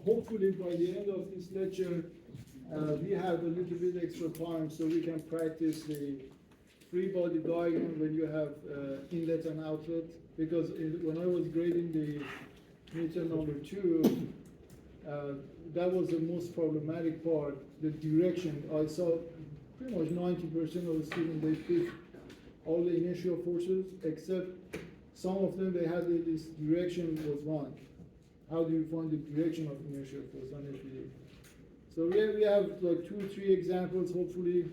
hopefully by the end of this lecture, we have a little bit extra time so we can practice the free body diagram when you have inlet and outlet. Because when I was grading the meter number 2, that was the most problematic part, the direction. I saw pretty much 90% of the students, they picked all the inertial forces, except some of them, they had this direction was wrong. How do you find the direction of inertial force on FED? So we have like 2 or 3 examples, hopefully,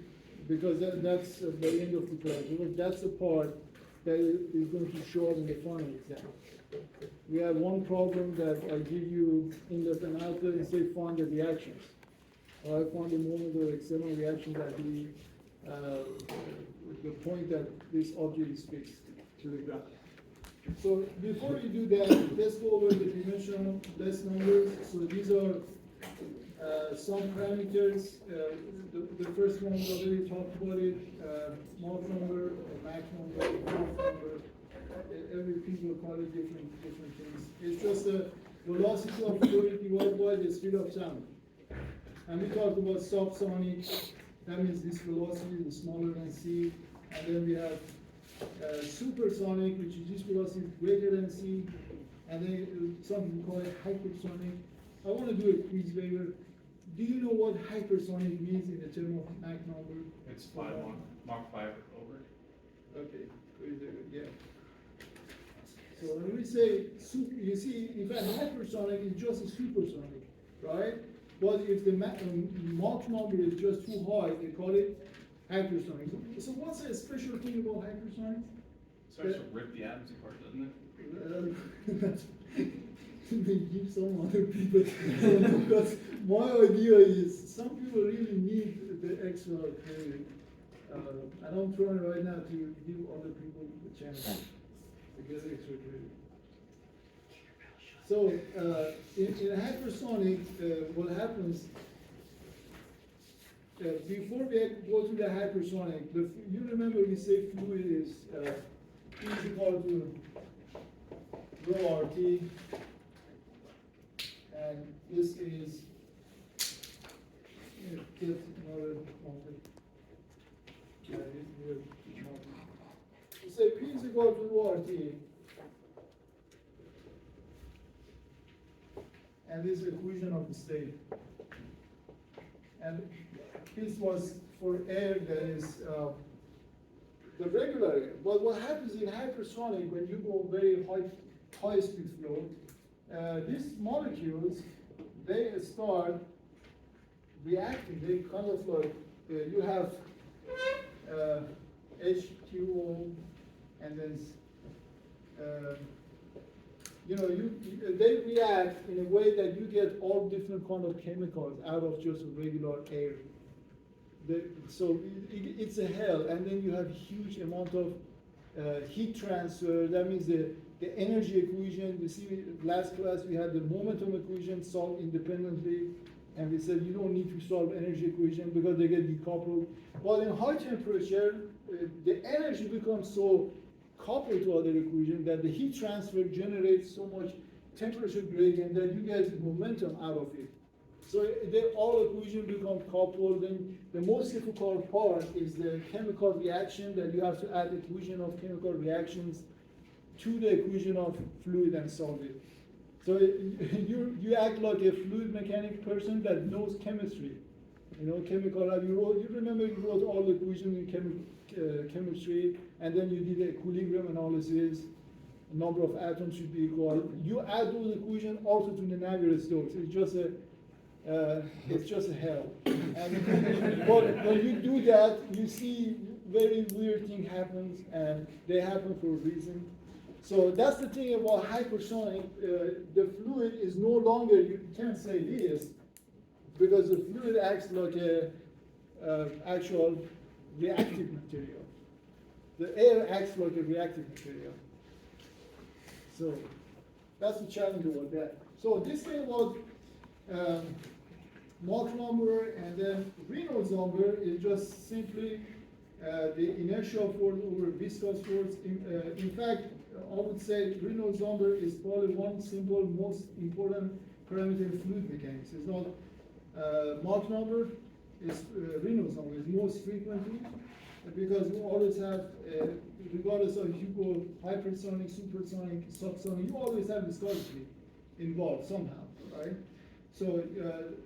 because that's the end of the class. That's the part that is going to show up in the final exam. We have one problem that I give you inlet and outlet and say find the reactions. Or I find the moment of external reaction that the point that this object is fixed to the ground. So before you do that, let's go over the dimensional less numbers. So these are some parameters. The first one we already talked about it. Mach number, Mach number, Mach number. Every people call it different things. It's just the velocity of fluid divided by the speed of sound. And we talked about subsonic. That means this velocity is smaller than c. And then we have supersonic, which is this velocity is greater than c. And then some people call it hypersonic. I want to do a quiz waiver. Do you know what hypersonic means in the term of Mach number? It's 5 Mach 5 over. Okay, yeah. So when we say you see, in fact, hypersonic is just a supersonic, right? But if the Mach number is just too high, they call it hypersonic. So what's a special thing about hypersonic? It starts to rip the atoms apart, doesn't it? They give some other people. Because my idea is some people really need the extra credit. And I'm trying right now to give other people the chance to get extra credit. So in hypersonic, what happens, before we go to the hypersonic, you remember we say fluid is equal to rho RT, and this is, get another moment. Yeah, we say P is equal to rho RT, and this is equation of the state. And this was for air that is the regular air. But what happens in hypersonic, when you go very high speed flow, these molecules, they start reacting. They kind of like, you have H2O, and then they react in a way that you get all different kind of chemicals out of just regular air. So it's a hell, and then you have huge amount of heat transfer. That means the energy equation. You see, last class we had the momentum equation solved independently, and we said you don't need to solve energy equation because they get decoupled. But in high temperature, the energy becomes so coupled to other equation that the heat transfer generates so much temperature gradient that you get momentum out of it. So all equations become coupled. Then the most difficult part is the chemical reaction, that you have to add equation of chemical reactions to the equation of fluid and solid. So you act like a fluid mechanic person that knows chemistry. Chemical. You remember you wrote all the equations in chemistry, and then you did the equilibrium analysis. Number of atoms should be equal. You add those equations also to the Navier-Stokes. It's just a hell. And but when you do that, you see very weird thing happens, and they happen for a reason. So that's the thing about hypersonic. The fluid is no longer, you can't say this, because the fluid acts like a actual reactive material. The air acts like a reactive material. So that's the challenge about that. So this thing was Mach number, and then Reynolds number is just simply the inertial force over viscous force. In fact, I would say Reynolds number is probably one simple, most important parameter fluid mechanics. It's not Mach number, it's Reynolds number. It's most frequently because you always have, regardless of if you go hypersonic, supersonic, subsonic, you always have viscosity involved somehow, right? So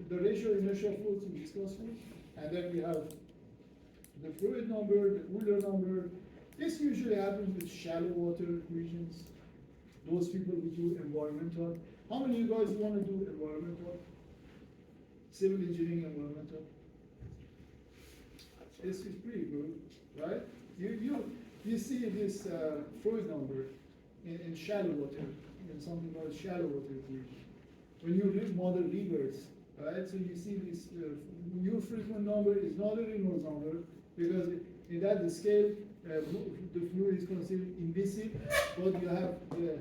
the ratio of inertial flow to viscous flow, and then we have the fluid number, the Euler number. This usually happens with shallow water regions. Those people who do environmental. How many of you guys want to do environmental? Civil engineering environmental? This is pretty good, right? You see this fluid number in shallow water, in something called shallow water region. When you model rivers, right? So you see this new frequent number is not a Reynolds number because in that scale, the fluid is considered invisible, but you have the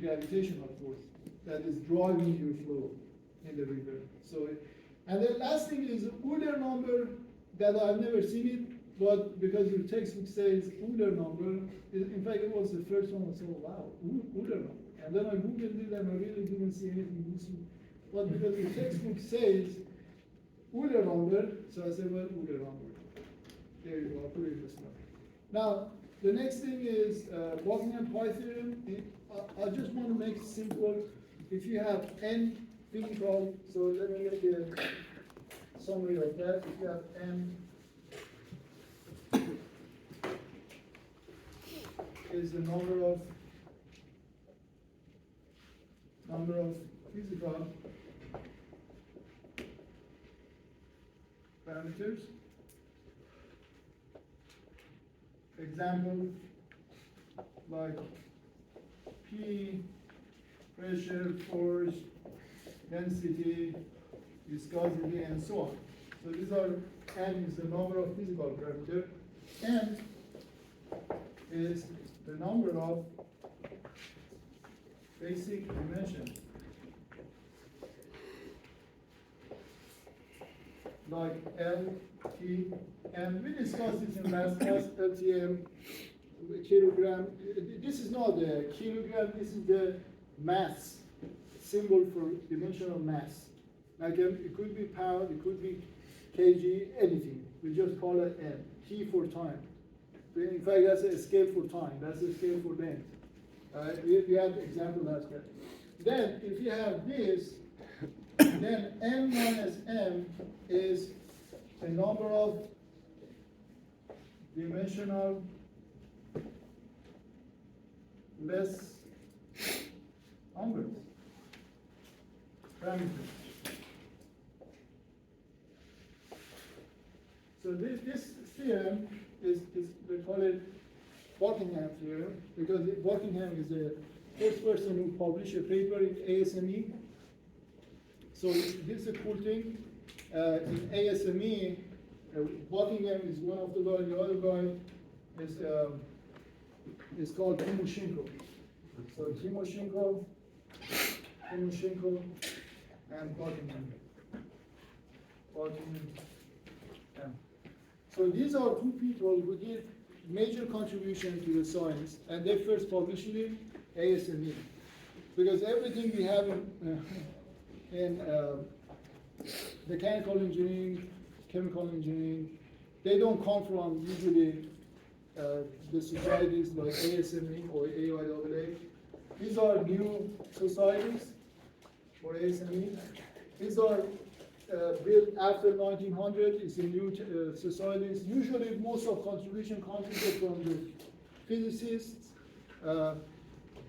gravitational force that is driving your flow in the river. So, and the last thing is Euler number that I've never seen it, but because your textbook says Euler number, in fact it was the first one I saw, wow, Euler number. And then I Googled it and I really didn't see anything useful. But because the textbook says Euler number, so I said, well, Euler number. There you go, I'll put it this way. Now, the next thing is Buckingham pi theorem. I just want to make it simple. If you have n physical, so let me make a summary of that. If you have n is the number of physical parameters. Example like P, pressure, force, density, viscosity, and so on. So these are, n is the number of physical parameters. M is the number of basic dimensions. Like L, T, and we discussed this in last class, LTM, kilogram. This is not the kilogram, this is the mass, symbol for dimensional mass. Like it could be pound, it could be kg, anything. We just call it M, T for time. In fact, that's a scale for time, that's a scale for length. We had example last class. Then, if you have this, then m minus m is a number of dimensional less numbers, parameters. So this theorem is we call it Buckingham theorem because Buckingham is the first person who published a paper in ASME. So this is a cool thing. In ASME, Buckingham is one of the guys. The other guy is called Timoshenko. So Timoshenko, and Buckingham. So these are two people who did major contribution to the science, and they first published it in ASME. Because everything we have in mechanical engineering, chemical engineering, they don't come from usually the societies like ASME or AIAA. These are new societies for ASME. These are built after 1900. It's in new societies. Usually, most of contribution comes from the physicists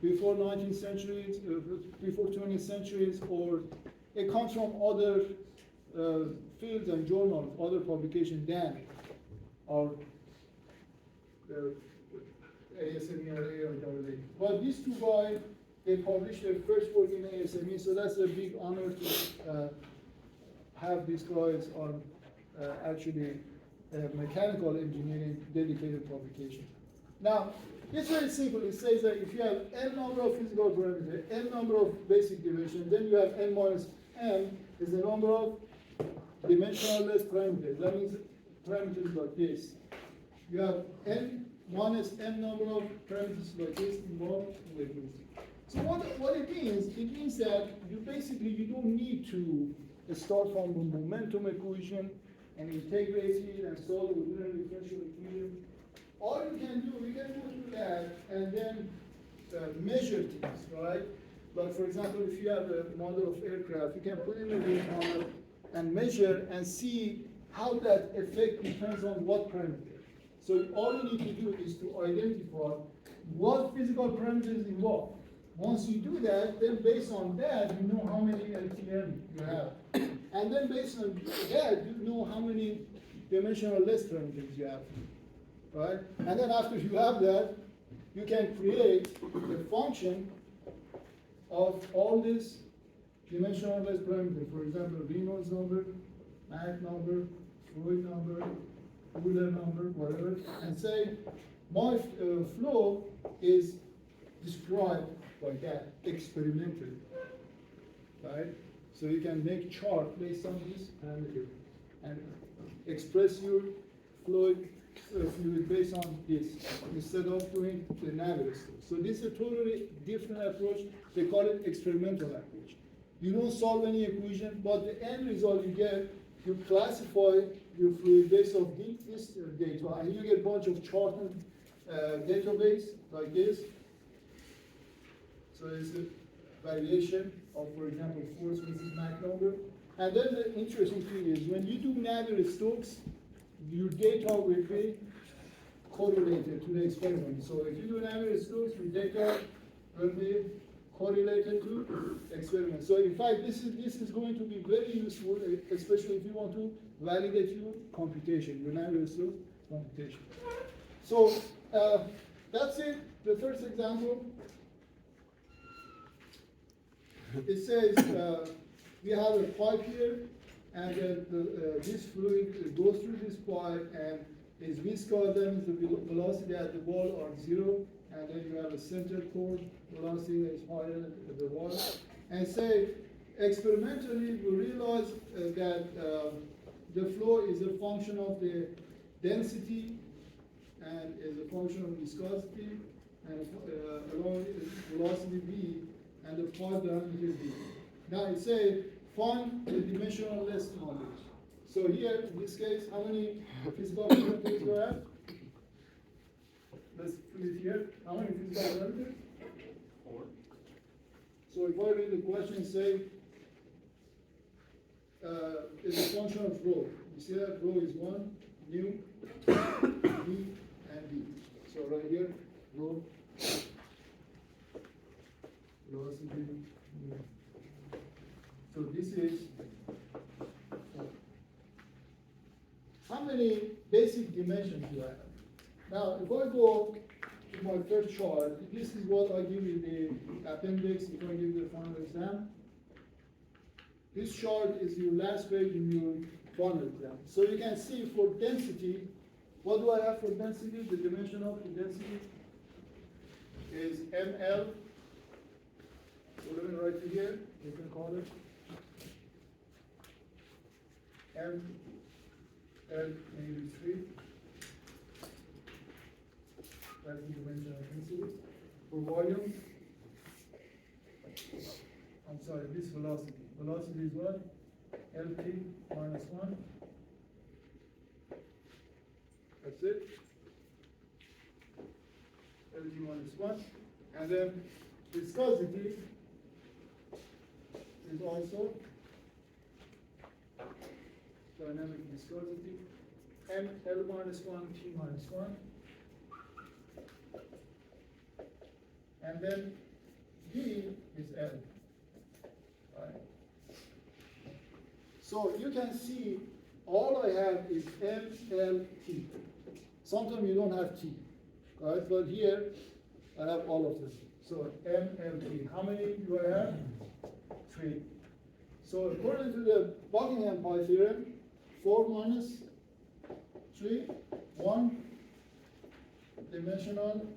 before 19th centuries, before 20th centuries, or it comes from other fields and journals, other publications than our ASME or AIAA. But these two guys, they published their first work in ASME, so that's a big honor to have these guys on actually mechanical engineering dedicated publication. Now, it's very simple. It says that if you have n number of physical parameters, n number of basic dimensions, then you have n minus m is the number of dimensionless parameters. That means parameters like this. You have n minus m number of parameters like this involved with this. So what it means that you don't need to start from the momentum equation and integrate it and solve the linear differential equation. All you can do through that and then measure things, right? Like for example, if you have a model of aircraft, you can put in a wind model and measure and see how that effect depends on what parameter. So all you need to do is to identify what physical parameters involved. Once you do that, then based on that, you know how many LTM you have. And then based on that, you know how many dimensional less parameters you have, right? And then after you have that, you can create a function of all these dimensional less parameters. For example, Reynolds number, Mach number, fluid number, Euler number, whatever, and say my flow is described by that experimentally, right? So you can make chart based on this parameter and express your fluid based on this instead of doing the Navier stuff. So this is a totally different approach. They call it experimental approach. You don't solve any equation, but the end result you get, you classify your fluid based on this data, and you get a bunch of charted database like this. So it's a variation of, for example, force versus Mach number. And then the interesting thing is when you do Navier-Stokes, your data will be correlated to the experiment. So if you do Navier-Stokes, your data will be correlated to experiment. So in fact, this is going to be very useful, especially if you want to validate your computation, your Navier-Stokes computation. So that's it, the first example. It says we have a pipe here, and this fluid goes through this pipe, and its viscous, then the velocity at the wall are 0, and then you have a center core velocity that is higher than the wall. And say experimentally we realize that the flow is a function of the density and is a function of viscosity, and along velocity v, and the pipe diameter d. Now it says find the dimensionless numbers. So here, in this case, how many physical parameters do you have? Let's put it here. How many physical parameters? 4. So if I read the question, say, it's a function of rho. You see that rho is 1, mu, v, and d. So right here, rho, velocity, mu. So this is how many basic dimensions do I have? Now, if I go to my first chart, this is what I give you the appendix if I give you the final exam. This chart is your last page in your final exam. So you can see for density, what do I have for density? The dimension of the density is ml. So let me write it here, you can call it m. L maybe 3. That's the dimension of density. For volume, I'm sorry, this velocity. Velocity is what? LT minus 1. That's it. LT minus 1. And then viscosity is also dynamic viscosity, m L minus 1, T minus 1. And then D is L. Right? So you can see all I have is M, L, T. Sometimes you don't have T. Right? But here I have all of them. So M, L, T. How many do I have? 3. So according to the Buckingham pi theorem, 4 minus 3, 1 dimensional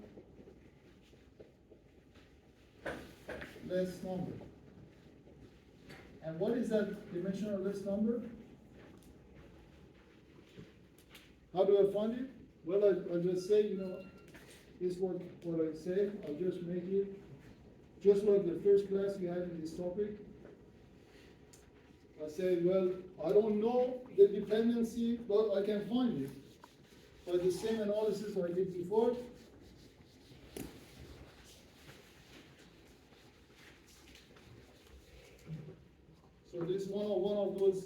less number. And what is that dimensional less number? How do I find it? Well, I'll just say, this is what I say. I'll just make it just like the first class we had in this topic. I said, well, I don't know the dependency, but I can find it by the same analysis I did before. So this one of those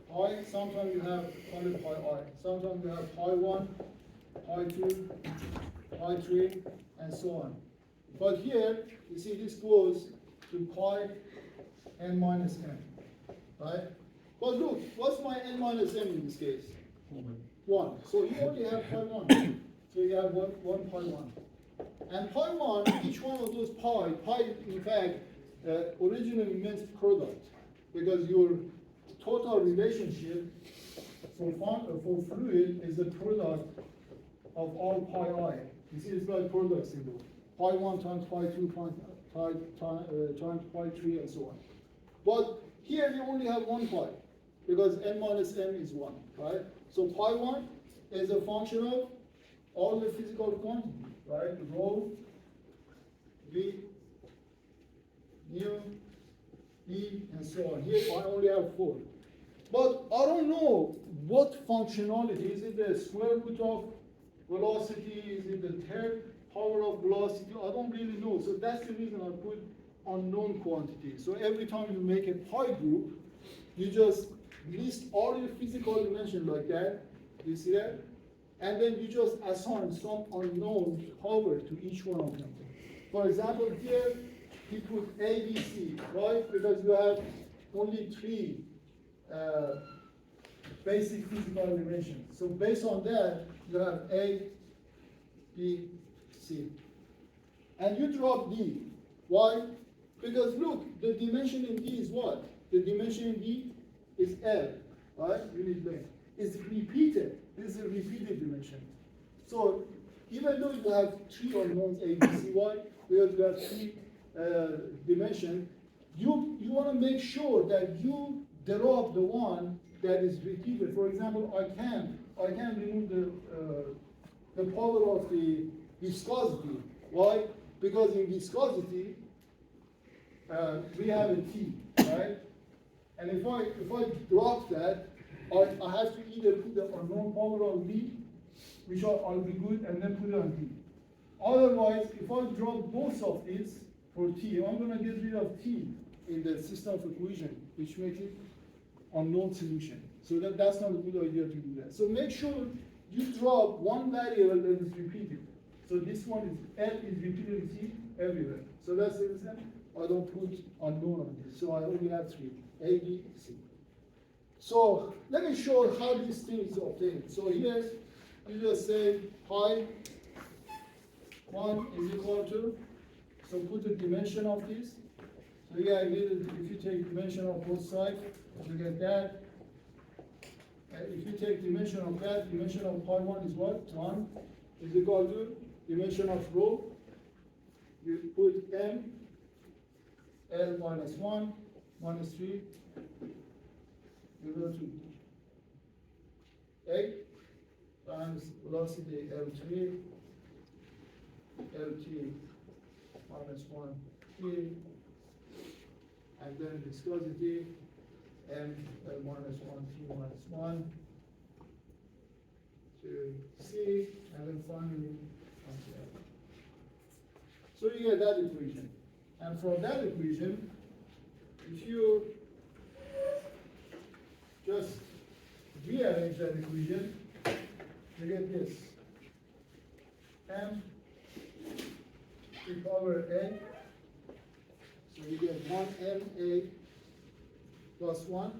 pi, sometimes you have call it pi I. Sometimes you have pi 1, pi 2, pi 3, and so on. But here, you see this goes to pi n minus n, right? But look, what's my n minus n in this case? 1. So you only have pi 1. So you have one pi 1. And pi 1, each one of those pi in fact, originally meant product. Because your total relationship for fluid is the product of all pi I. You see, it's like product symbol. Pi 1 times pi 2 times pi 3 and so on. But here we only have one pi, because n minus m is 1, right? So pi 1 is a function of all the physical quantity, right? Rho, v, mu, E, and so on. Here I only have 4. But I don't know what functionality. Is it the square root of velocity? Is it the third power of velocity? I don't really know. So that's the reason I put unknown quantity. So every time you make a pi group, you just list all your physical dimensions like that. You see that? And then you just assign some unknown power to each one of them. For example, here, he put A, B, C, right? Because you have only 3 basic physical dimensions. So based on that, you have A, B, C. And you drop D. Why? Because look, the dimension in D is what? The dimension in D is L, right? Unit length. It's repeated. This is a repeated dimension. So even though you have 3 unknowns A, B, C, Y, because you have 3 dimension, you want to make sure that you derive the one that is repeated. For example, I can remove the power of the viscosity. Why? Because in viscosity we have a T, right? And if I drop that, I have to either put the unknown power on V, which I'll be good, and then put it on T. Otherwise, if I drop both of these for T, I'm going to get rid of T in the system of equation, which makes it unknown solution. So that's not a good idea to do that. So make sure you drop one variable that is repeated. So this one is L is repeated in T everywhere. So that's the reason I don't put unknown on this. So I only have 3, A, B, C. So let me show how this thing is obtained. So here you just say pi 1 is equal to, so put the dimension of this. So yeah, if you take dimension of both sides, you get that. If you take dimension of that, dimension of pi 1 is what? 1 is equal to dimension of rho. You put m, L minus 1, minus 3, you go to 8 times velocity L3, Lt minus 1 T, and then viscosity M L minus 1 T minus 1 to C, and then finally onto L. So you get that equation. And from that equation, if you just rearrange that equation, you get this. M to the power n. So you get 1ma plus 1,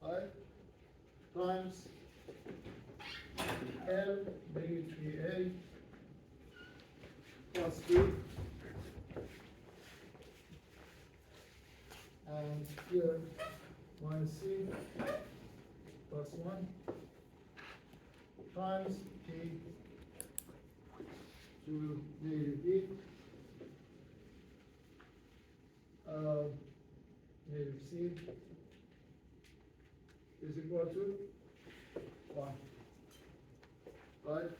right, times L negative 3a plus 3, and here minus c plus 1 times t to negative b, negative c is equal to 1, right?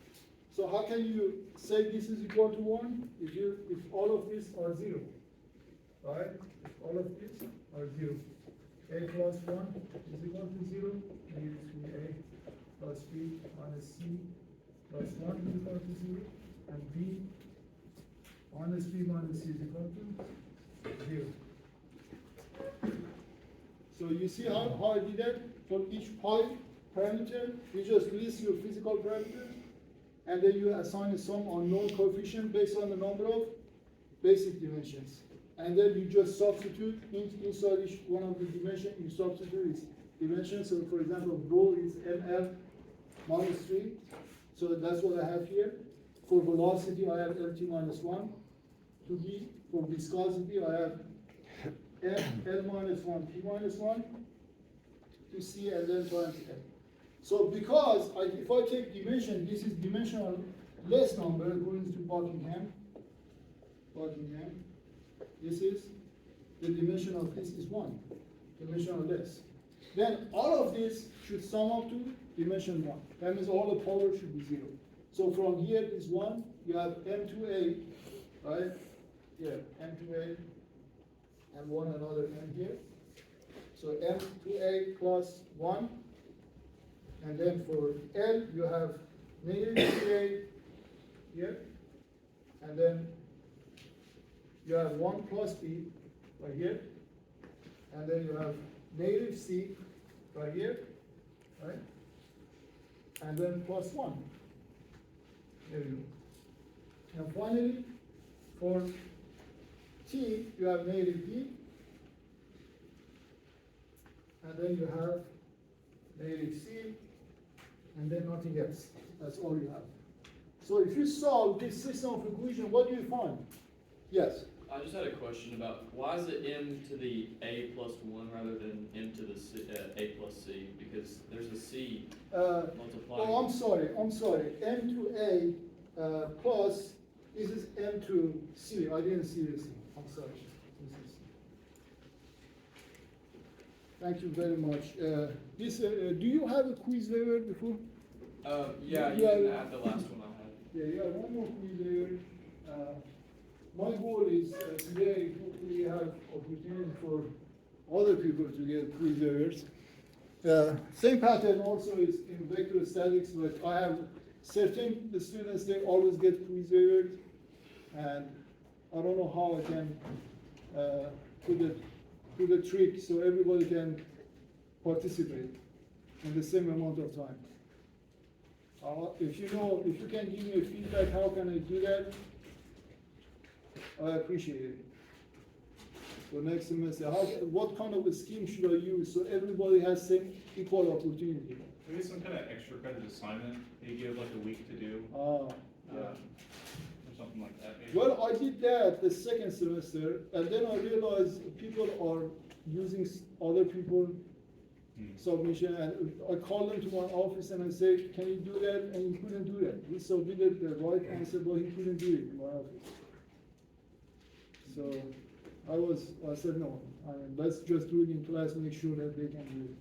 So how can you say this is equal to one if all of these are zero, right? If all of these are zero. A plus one is equal to zero, negative 3a plus b minus c plus one is equal to zero, and b minus b minus c is equal to zero. So you see how I did that? For each pi parameter, you just list your physical parameters, and then you assign some unknown coefficient based on the number of basic dimensions. And then you just substitute inside each one of the dimensions, you substitute its dimension. So for example, rho is ml minus 3. So that's what I have here. For velocity, I have lt minus 1. To b, for viscosity, I have L minus 1, P minus 1, to C, and then times L. So because if I take dimension, this is dimensional less number according to Buckingham. This is, the dimension of this is 1, dimensional less. Then all of this should sum up to dimension 1. That means all the power should be 0. So from here is 1, you have M2A, right? Here, M2A. And one another m here. So m2a plus 1. And then for L, you have negative 3a here. And then you have 1 plus b right here. And then you have negative c right here. Right? And then plus 1. There you go. And finally, for T, you have negative b, and then you have negative c, and then nothing else. That's all you have. So if you solve this system of equation, what do you find? Yes? I just had a question about why is it m to the a plus 1 rather than m to the c, a plus c? Because there's a c multiplying. Oh, I'm sorry. M to a plus, this is m to c. I didn't see this. I'm sorry. Thank you very much. Do you have a quiz waiver before? Yeah, you Yeah. can add the last one I had. Yeah, you have one more quiz waiver. My goal is today, hopefully, have opportunity for other people to get quiz waivers. Same pattern also is in vector statics, but I have certain students, they always get quiz waivers, and I don't know how I can put a trick so everybody can participate in the same amount of time. If you can give me a feedback, how can I do that? I appreciate it. So next semester, what kind of a scheme should I use so everybody has same equal opportunity? Maybe some kind of extra credit assignment that you give like a week to do, Yeah. or something like that, maybe. Well, I did that the second semester, and then I realized people are using other people's submission, and I called them to my office and I said, can you do that? And he couldn't do that. He submitted the right answer, but he couldn't do it in my office. So I said, no, let's just do it in class, make sure that they can do it.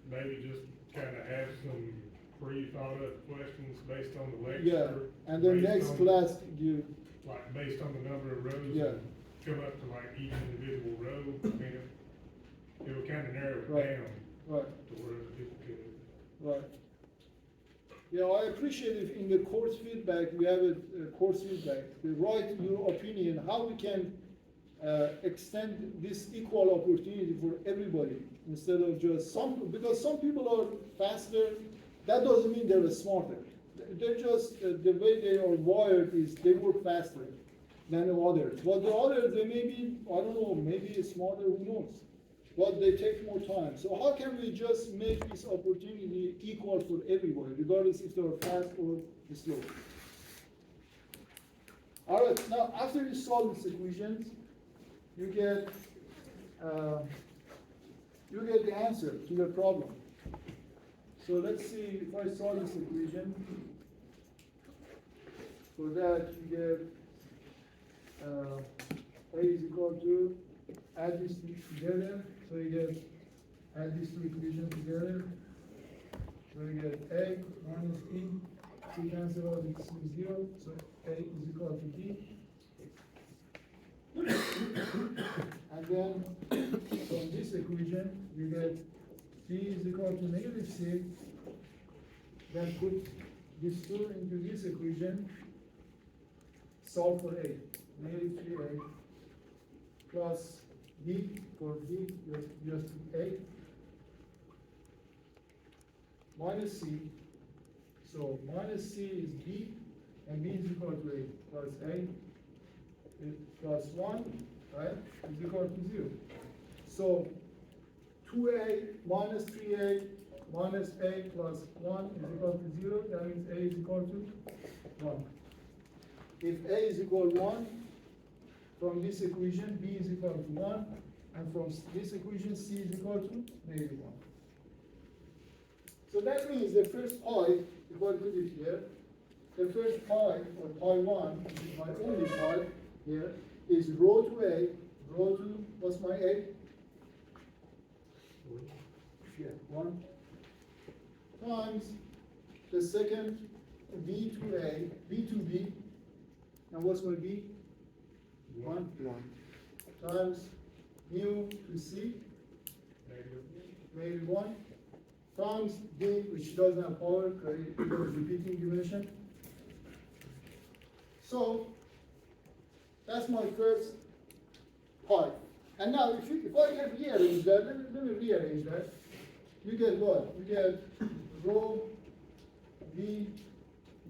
Maybe just kind of have some pre-thought up questions based on the lecture. Yeah, and then based next on- class, you, Like based on the number of rows. Yeah. and Come up to like each individual row. I mean, it would kind of narrow it Right. down right, to where other people could. right. Yeah, I appreciate if in the course feedback, we have a course feedback, to write your opinion, how we can extend this equal opportunity for everybody, instead of just because some people are faster, that doesn't mean they're smarter. They're just, the way they are wired is they work faster than the others. But the others, they may be, I don't know, maybe smarter, who knows? But they take more time. So how can we just make this opportunity equal for everybody, regardless if they're fast or slow? All right, now after you solve these equations, you get the answer to the problem. So let's see if I solve this equation. For that, you get A is equal to, add these two together, so you get, add these two equations together. So you get A minus B C cancel out, it's 0, so A is equal to D. And then from this equation, you get B is equal to negative C. Then put this 2 into this equation, solve for A, negative 3A, plus D, for D, just A, minus C. So minus C is B, and B is equal to A, plus A, plus 1, right, is equal to 0. So 2A minus 3A minus A plus 1 is equal to 0, that means A is equal to 1. If A is equal to 1, from this equation, B is equal to 1, and from this equation, C is equal to negative 1. So that means the first pi, if I put it here, the first pi, or pi 1, which is my only pi here, is rho to A, rho to, what's my A? Yeah, 1, times the second B to A, B to B, and what's my B? 1, times mu to C, negative 1, times D, which doesn't have power, because it is repeating dimension. So that's my first pi. And now if I can rearrange that, let me rearrange that. You get what? You get rho V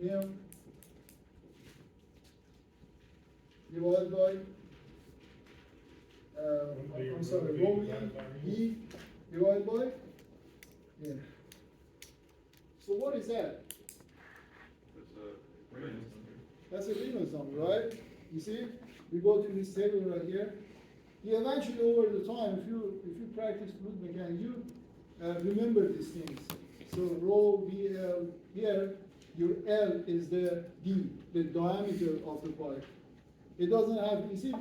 mu divided by I'm sorry, rho V divided by, yeah. So what is that? That's a Reynolds number, right? You see, we go to this table right here. You eventually, over the time, if you practice fluid mechanics, you remember these things. So rho VL here, your L is the D, the diameter of the pipe. It doesn't have, you see,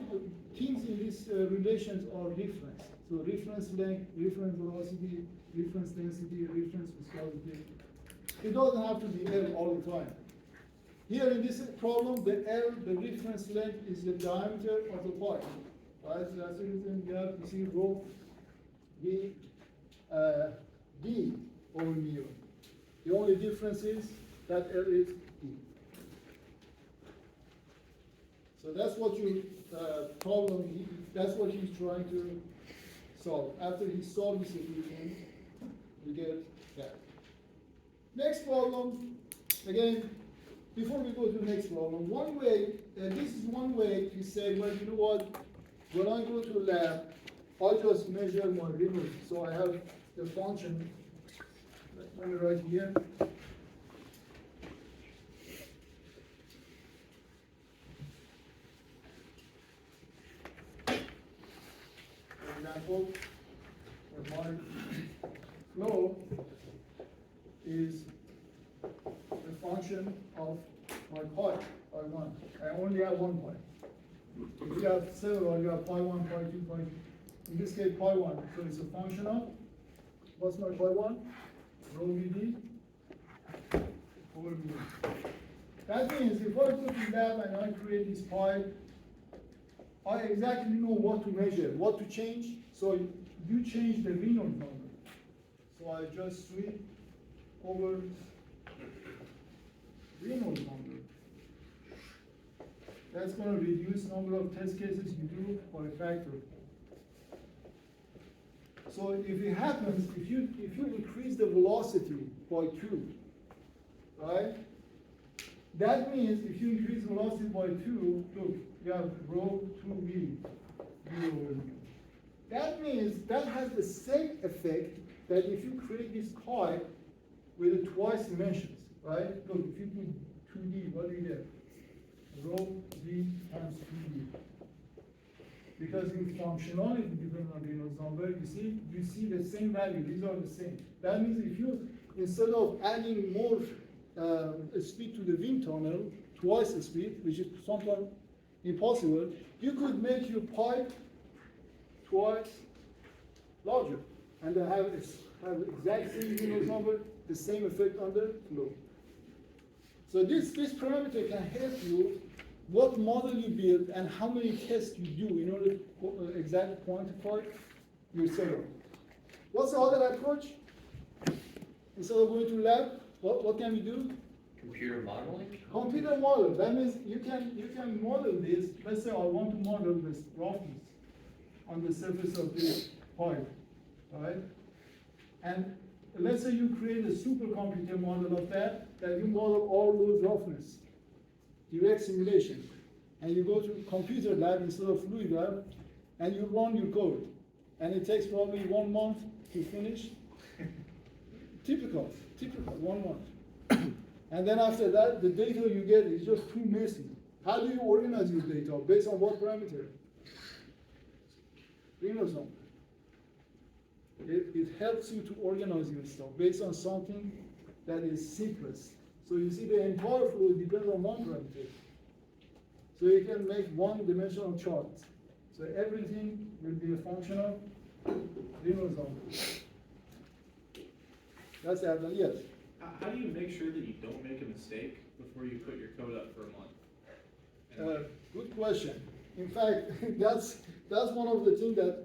things in these relations are reference. So reference length, reference velocity, reference density, reference viscosity. It doesn't have to be L all the time. Here in this problem, the L, the reference length, is the diameter of the pipe. Right? So that's the reason you have to see rho V D over mu. The only difference is that L is D. So that's what you problem. That's what he's trying to solve. After he solves this equation, you get that. Next problem, again. Before we go to the next problem, one way, this is one way to say, well, you know what, when I go to lab, I just measure my Reynolds. So I have the function, let me write here. For example, my flow is the function of my pi, pi1. I only have one pi. If you have several, you have pi1, pi2, pi3. In this case, pi1. So it's a function of, what's my pi1? Rho VD over mu. That means if I go to lab and I create this pi, I exactly know what to measure, what to change. So you change the Reynolds number. So I just sweep over Reynolds number. That's going to reduce number of test cases you do by a factor. So if it happens, if you increase the velocity by 2, right? That means if you increase velocity by 2, look, you have rho 2v, v over mu. That means that has the same effect that if you create this pi with twice dimensions. Right? Look, if you put 2D, what do you get? Rho V times 2D. Because in functionality, depending on Reynolds number, you see the same value. These are the same. That means if you, instead of adding more speed to the wind tunnel, twice the speed, which is sometimes impossible, you could make your pipe twice larger, and then have exact same Reynolds number, the same effect on the flow. So this parameter can help you what model you build and how many tests you do in order to exactly quantify your setup. What's the other approach? Instead of going to lab, what can we do? Computer modeling? Computer model. That means you can model this. Let's say I want to model this roughness on the surface of this pipe, right? And let's say you create a supercomputer model of that you model all those roughness, direct simulation, and you go to computer lab instead of fluid lab, and you run your code, and it takes probably 1 month to finish. Typical, 1 month. And then after that, the data you get is just too messy. How do you organize your data? Based on what parameter? Reynolds number. It helps you to organize your stuff based on something that is simplest. So you see the entire flow depends on one parameter. So you can make one-dimensional charts. So everything will be a function of Reynolds number. That's the advantage, yes. How do you make sure that you don't make a mistake before you put your code up for a month? Good question. In fact, that's one of the things that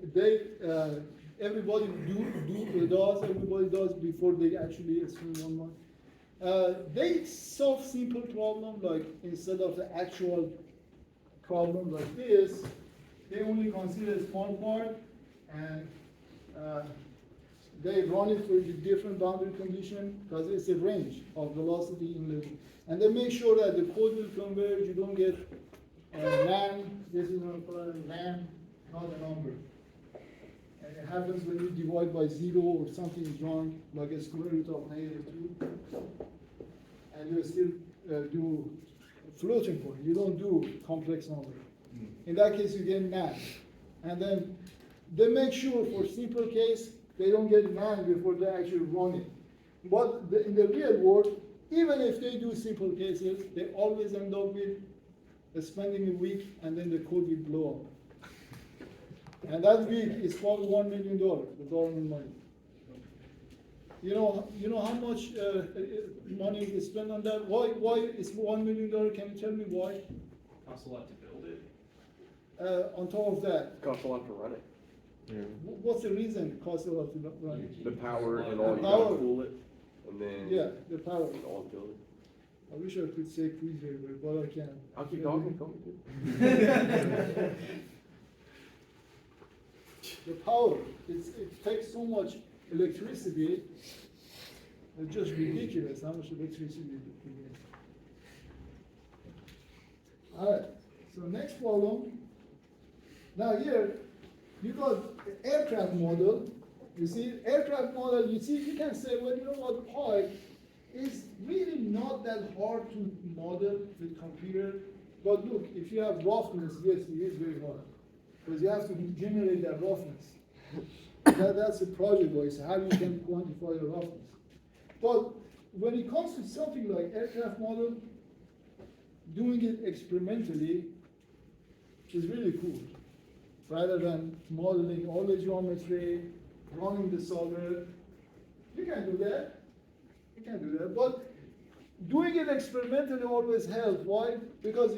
everybody does before they actually stream 1 month. They solve simple problem, like instead of the actual problem like this, they only consider a small part and they run it for the different boundary condition because it's a range of velocity in level. And they make sure that the code will converge, you don't get NaN, this is not NaN, not a number. And it happens when you divide by 0 or something is wrong, like a square root of -2. And you still do floating point, you don't do complex number. In that case, you get NaN. And then they make sure for simple case, they don't get NaN before they actually run it. But in the real world, even if they do simple cases, they always end up with spending a week and then the code will blow up. And that week is probably $1 million, the government money. You know how much money is spent on that? Why is $1 million? Can you tell me why? Costs a lot to build it. On top of that, Costs a lot to run it. what's the reason it costs a lot to run it? The power and all, you Power. gotta cool it, and then. Yeah, the power. and all the building. I wish I could say quiz but I can't. I'll keep talking, go. The power, it takes so much electricity, it's just ridiculous how much electricity it needs. All right, so next problem. Now here, you got the aircraft model. You see, aircraft model, you can say, well, you know what, pi is really not that hard to model with computer. But look, if you have roughness, yes, it is very hard. Because you have to generate that roughness. That's the project voice, how you can quantify the roughness. But when it comes to something like aircraft model, doing it experimentally is really cool. Rather than modeling all the geometry, running the solver, you can do that. You can do that. But doing it experimentally always helps. Why? Because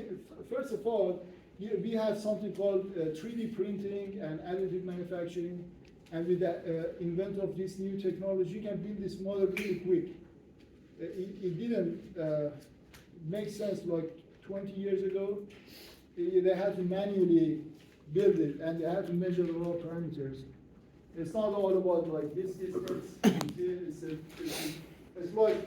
first of all, we have something called 3D printing and additive manufacturing. And with the invent of this new technology, you can build this model really quick. It didn't make sense like 20 years ago. They had to manually build it, and they had to measure a lot of parameters. It's not all about like this distance. It's like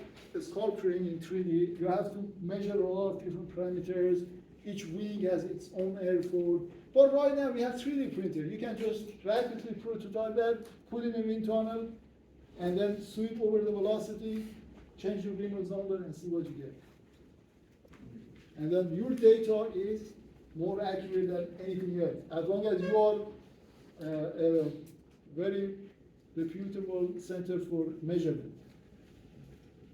sculpturing in 3D. You have to measure a lot of different parameters. Each wing has its own airfoil. But right now we have 3D printer. You can just rapidly prototype that, put in a wind tunnel, and then sweep over the velocity, change your Reynolds number, and see what you get. And then your data is more accurate than anything else, as long as you are a very reputable center for measurement.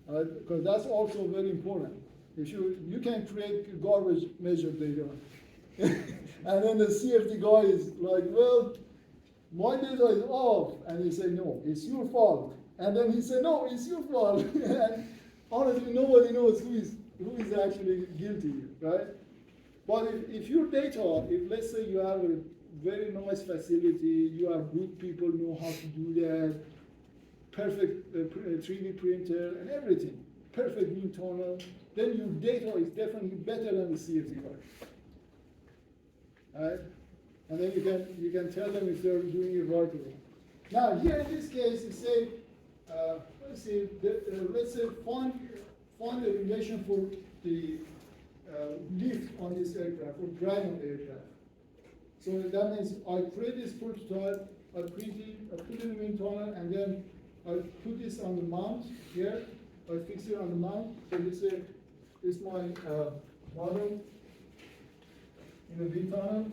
Because that's also very important. If you can create garbage measure data, and then the CFD guy is like, well, my data is off, and he say, no, it's your fault. And then he said, no, it's your fault. And honestly, nobody knows who is actually guilty, right? But if your data, if let's say you have a very nice facility, you have good people know how to do that, perfect 3D printer and everything, perfect wind tunnel, then your data is definitely better than the CFD part. Right? And then you can tell them if they're doing it right or wrong. Now here in this case, it say, let's say find a relation for the lift on this aircraft or drag on the aircraft. So that means I create this prototype, I print it, I put it in the wind tunnel, and then I put this on the mount here. I fix it on the mount. So this is my model in the wind tunnel.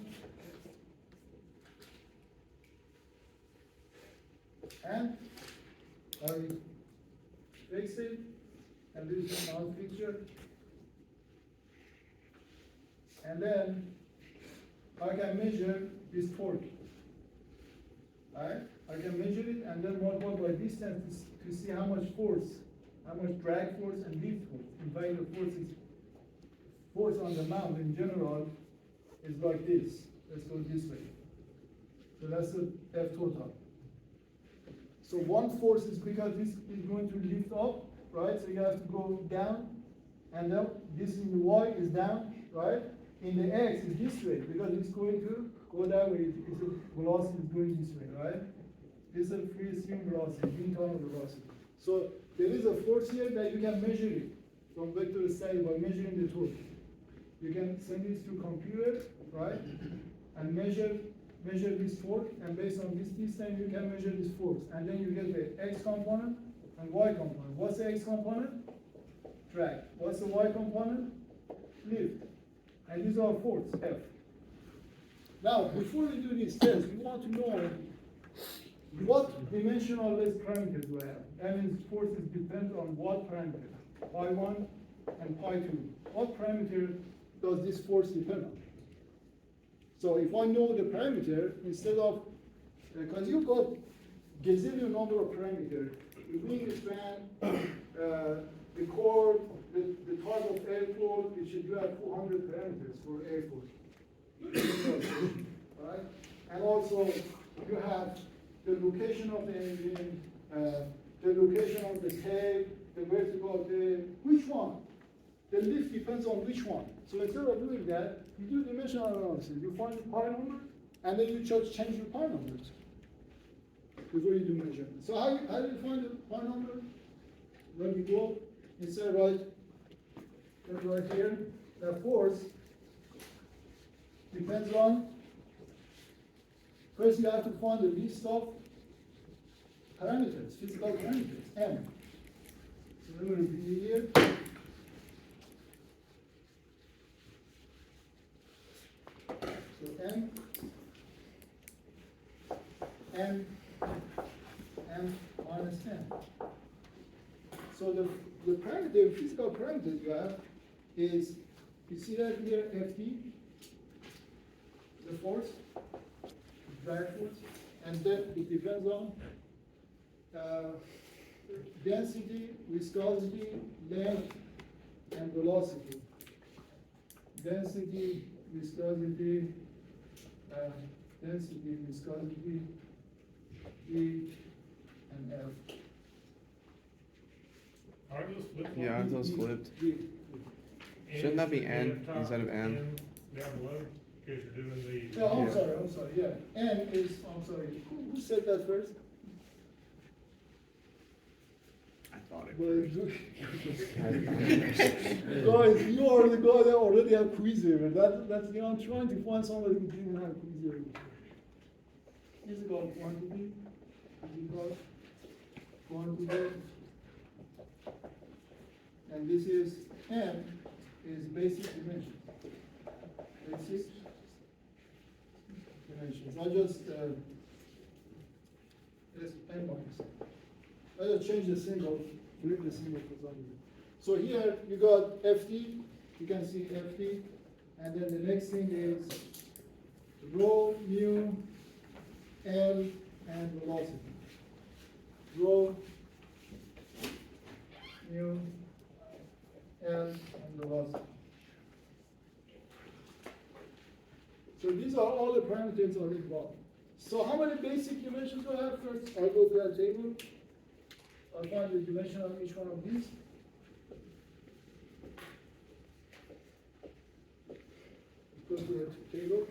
And I fix it, and this is the mount fixture. And then I can measure this torque. Right? I can measure it and then multiply by distance to see how much force, how much drag force and lift force. In fact, the force on the mount in general is like this. Let's go this way. So that's the F total. So one force is because this is going to lift up, right? So you have to go down, and then this in the Y is down, right? In the X is this way because it's going to go that way. It's a velocity is going this way, right? This is a free stream velocity, internal velocity. So there is a force here that you can measure it from vector study by measuring the torque. You can send this to computer, right? And measure this torque, and based on this distance, you can measure this force. And then you get the X component and Y component. What's the X component? Drag. What's the Y component? Lift. And these are force, F. Now, before we do this test, we want to know what dimensional less parameters do I have. That means forces depend on what parameter? Pi 1 and pi 2. What parameter does this force depend on? So if I know the parameter, instead of, because you've got gazillion number of parameters, the wingspan, the core, the type of airport, it should have 400 parameters for airport. Right? And also, you have the location of the engine, the location of the tail, the vertical tail. Which one? The lift depends on which one. So instead of doing that, you do dimensional analysis. You find the pi number, and then you just change your pi numbers before you do measurement. So how do you find the pi number? When you go inside right here, the force depends on, first you have to find the list of parameters, physical parameters, M. So I'm going to be here. So M minus 10. So the parameter, physical parameters you have is, you see that here, Ft, the force, drag force, and then it depends on density, viscosity, length, and velocity. Density, viscosity, E, and F. I just flipped. Yeah, I just flipped. D. Shouldn't that be N Top instead of M? Down below, because you're doing the. No, I'm sorry, yeah. N is, I'm sorry, who said that first? I thought it. Well, guys, you are the guy that already have Quizzer. That's, you know, I'm trying to find somebody who didn't have Quizzer. Physical quantity, and this is M is basic dimension. Basic dimensions. I just it's N minus. I just change the symbol, flip the symbol for some reason. So here you got Ft, you can see Ft, and then the next thing is rho, mu, L, and velocity. Rho, mu, L, and the velocity. So these are all the parameters are involved. So how many basic dimensions do I have first? I'll go to that table. I'll find the dimension of each one of these. Go to the table.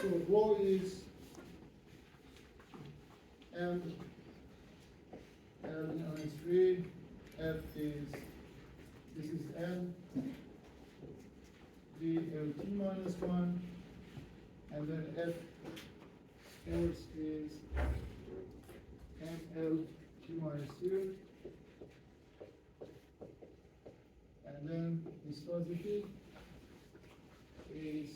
So rho is M L minus 3, F is, this is N, V L T minus 1, and then F force is M L T minus 2, and then viscosity is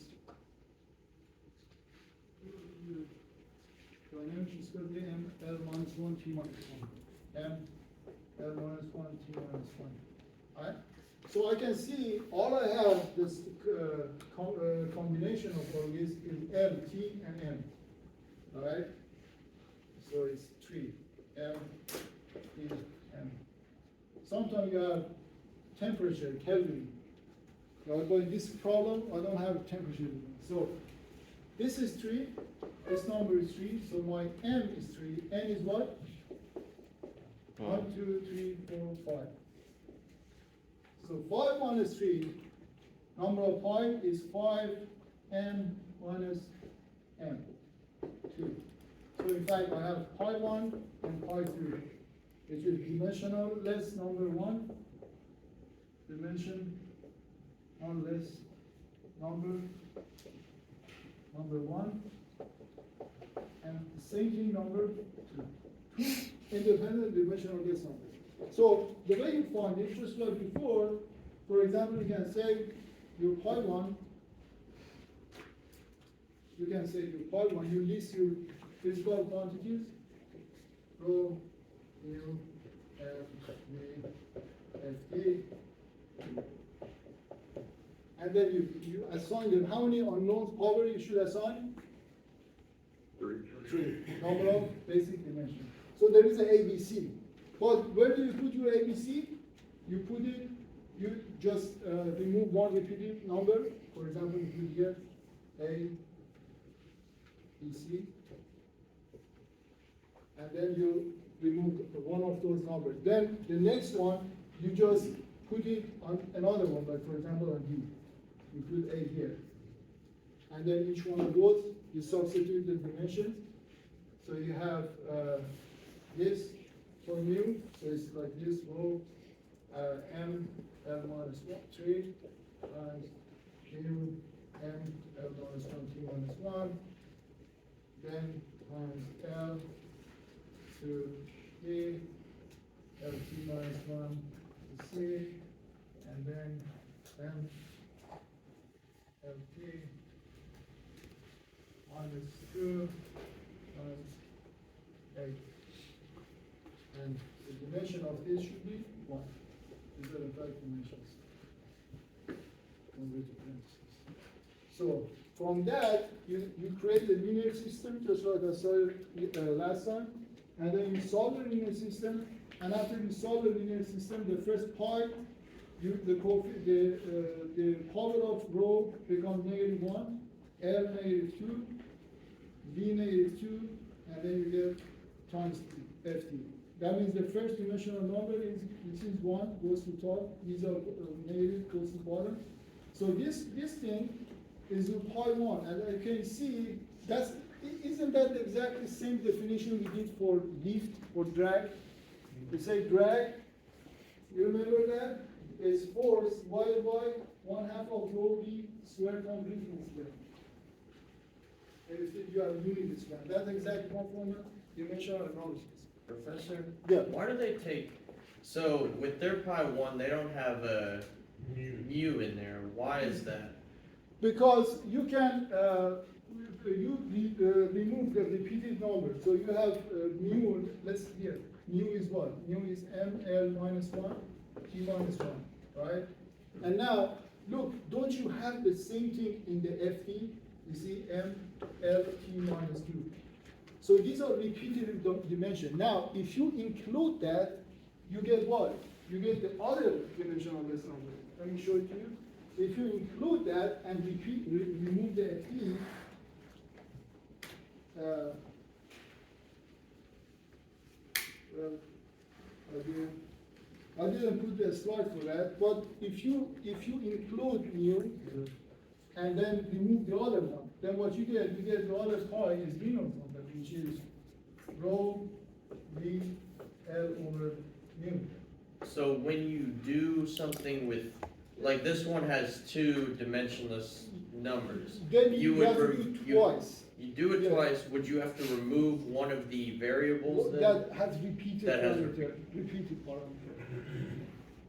dynamic viscosity M L minus 1 T minus 1. M L minus 1 T minus 1. Alright? So I can see all I have this combination of all these is M, T, and M. Alright? So it's 3. M, T, M. Sometimes you have temperature, Kelvin. Right? But in this problem, I don't have temperature. So this is 3, this number is 3, so my M is 3. N is what? 1, 2, 3, 4, 5. So 5 minus 3, number of pi is 5 n minus m, 2. So in fact, I have pi 1 and pi 3, which is dimensionless number 1, dimension less number 1, and same thing number 2. Independent dimensionless number. So the way you find it, just like before, for example, you can say your pi 1, you can say your pi 1, you list your physical quantities, rho, mu, f, v, f, d, and then you assign them. How many unknowns power you should assign? 3. 3. Number of basic dimensions. So there is an ABC. But where do you put your ABC? You put it, you just remove one repeated number. For example, you put here A, B, C. And then you remove one of those numbers. Then the next one, you just put it on another one, like for example on D. You put A here. And then each one of those, you substitute the dimensions. So you have this for mu, so it's like this rho m L minus 3 times mu m L minus 1 T minus 1, then times L to D L T minus 1 to C, and then m L T minus 2 times 8. And the dimension of this should be 1. These are the 5 dimensions. So from that, you create a linear system, just like I said last time, and then you solve the linear system, and after you solve the linear system, the first pi, the power of rho becomes -1, L -2, V -2, and then you get times ft. That means the first dimensional number is, which is 1, goes to top, these are negative, goes to bottom. So this thing is pi 1, and I can see, isn't that exactly the same definition we did for lift or drag? We say drag, you remember that? It's force divided by 1/2 of rho v square completely square. And if you have unit square, that's exactly conformal dimensional analysis. Professor? Yeah. Why do they take, so with their pi 1, they don't have a mu in there. Why is that? Because you can remove the repeated number. So you have mu, let's here, mu is what? Mu is ml minus 1, t minus 1, right? And now, look, don't you have the same thing in the ft? You see, M, L, T minus two. So these are repeated dimension. Now, if you include that, you get what? You get the other dimensional less number. Let me show it to you. If you include that and remove the T, well, I didn't put the slide for that, but if you include mu and then remove the other one, then what you get the other pi is Reynolds number, which is rho v L over mu. So when you do something with, like this one has two dimensionless numbers. Then you would have to re- do you- twice. You do it Yeah. twice, would you have to remove one of the variables then? That has repeated That has parameter, repeated parameter.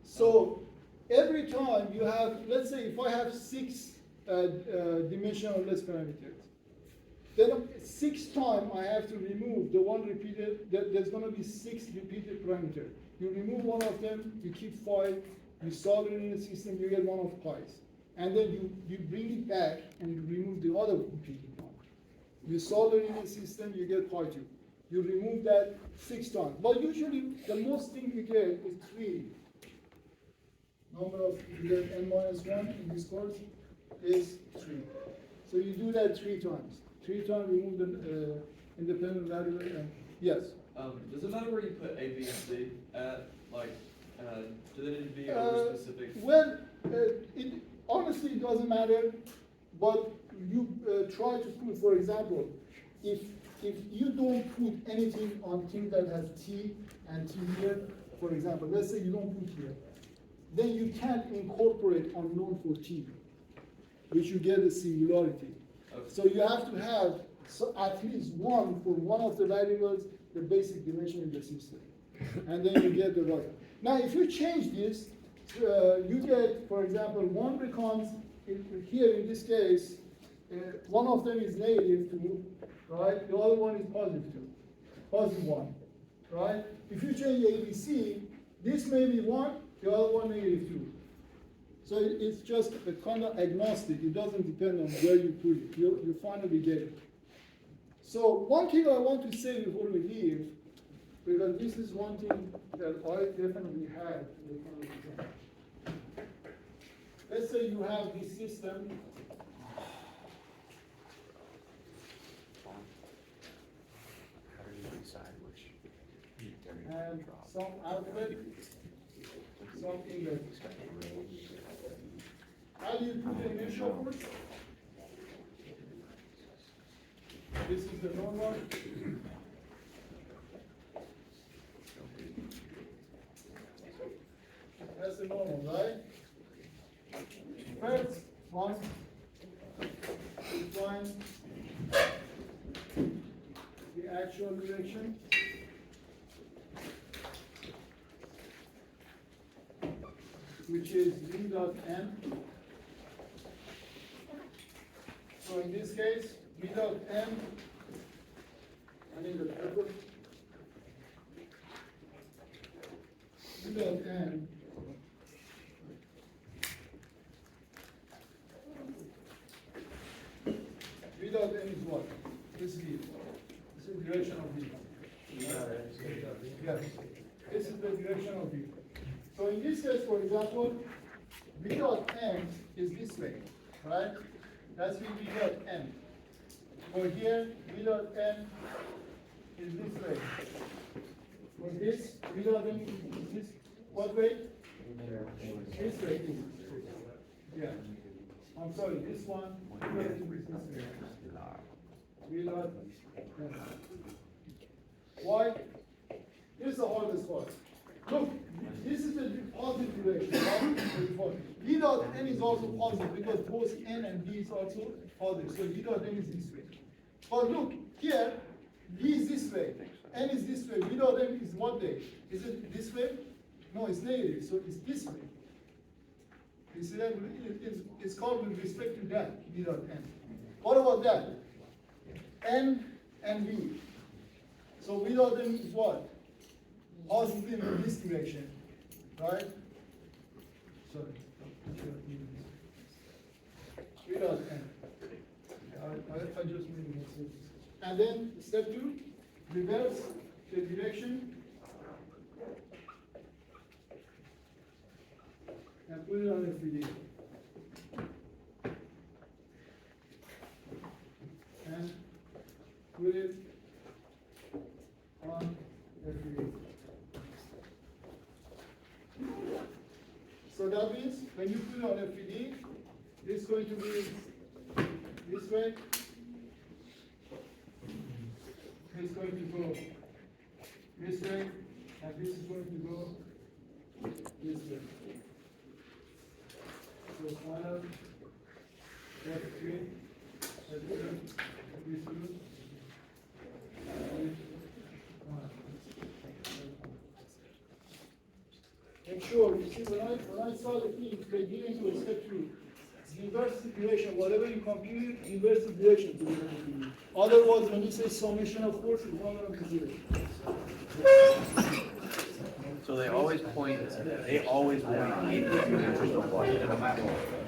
So every time you have, let's say if I have six dimensional less parameters, then 6 times I have to remove the one repeated, there's gonna be 6 repeated parameters. You remove one of them, you keep 5, you solve it in the system, you get one of pi's. And then you bring it back and you remove the other repeated one. You solve it in the system, you get pi 2. You remove that 6 times. But usually the most thing you get is 3. Number of, you get n minus 1 in this course is 3. So you do that 3 times. 3 times remove the independent variable and yes. Does it matter where you put A, B, and C at, like, do they need to be over specific? Well, honestly, it doesn't matter, but you try to put, for example, if you don't put anything on thing that has T and T here, for example, let's say you don't put here, then you can't incorporate unknown for T, which you get a singularity. Okay. So you have to have at least one for one of the variables, the basic dimension in the system. And then you get the right. Now, if you change this, you get, for example, one becomes, here in this case, one of them is negative 2, right? The other one is positive 2, positive 1, right? If you change ABC, this may be 1, the other one negative 2. So it's just a kind of agnostic. It doesn't depend on where you put it. You finally get it. So one thing I want to say before we leave, because this is one thing that I definitely had. Let's say you have this system. How do you decide which? And some outlet, some inlet. How do you put the initial force? This is the normal. That's the normal, right? First one, define the actual direction. Which is v dot n. So in this case, v dot n, I need a purple. V dot n v dot n is what? This v. This is the direction of v. Yes. This is the direction of v. So in this case, for example, v dot n is this way, right? That's v dot n. For here, v dot n is this way. For this, v dot n is this, what way? This way. Yeah. I'm sorry, this one, v dot n is this way. V dot n. Why? Here's the hardest part. Look, this is the positive direction, right? V dot n is also positive because both n and v is also positive. So v dot n is this way. But look, here, v is this way, n is this way. V dot n is what way? Is it this way? No, it's negative, so it's this way. You see that? It's called with respect to that, v dot n. What about that? N and v. So v dot n is what? Positive in this direction, right? Sorry. V dot n. And then step 2, reverse the direction. And put it on FPD. And put it on FPD. So that means when you put it on FPD, it's going to be this way. It's going to go this way, and this is going to go this way. So final F3, F3, this way. Make sure, you see, when I saw the thing, they get into a step 2. Inverse the direction, whatever you compute, inverse the direction to the compute. Otherwise, when you say summation of force, it's 1 over 0. So they always point 8 no matter what.